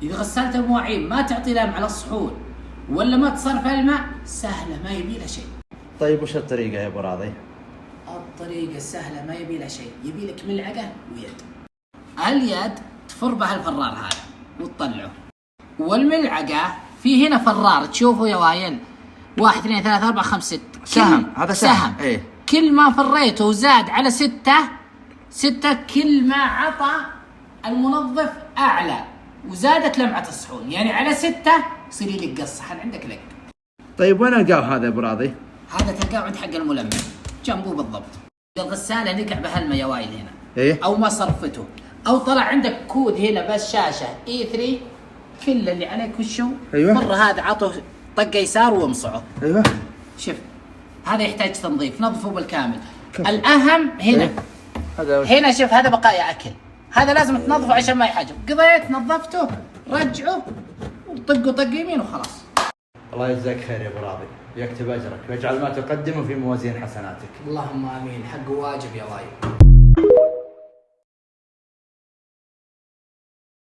إذا غسلت المواعين ما تعطي لهم على الصحون ولا ما تصرف الماء، سهلة ما يبي لها شيء. طيب وش الطريقة يا أبو راضي؟ الطريقة السهلة ما يبي لها شيء، يبي لك ملعقة ويد. اليد تفر بها الفرار هذا وتطلعه، والملعقة في هنا فرار تشوفوا يا وايل 1 2 3 4 5 6 سهم. هذا سهم. إيه. كل ما فريته وزاد على 6 كل ما عطى المنظف أعلى وزادت لمعة الصحون، يعني على 6 يصير لك قص صحن عندك لك. طيب وين ألقاه هذا يا أبو راضي؟ هذا تلقاه عند حق الملمع جنبه بالضبط. الغسالة نقع بهالماء يا وايل هنا. إيه؟ أو ما صرفته أو طلع عندك كود هنا بس شاشة E3 كل اللي عليك وشو؟ أيوه. مرة هذا عطه طقة يسار وامصعه. أيوه. شوف هذا يحتاج تنظيف، نظفه بالكامل. الأهم هنا. إيه؟ هنا شوف هذا بقايا أكل، هذا لازم تنظفه عشان ما يحجم. قضيت نظفته رجعه وطقه طق يمين وخلاص. الله يجزاك خير يا أبو راضي، يكتب أجرك ويجعل ما تقدمه في موازين حسناتك. اللهم آمين، حق واجب يا وايد.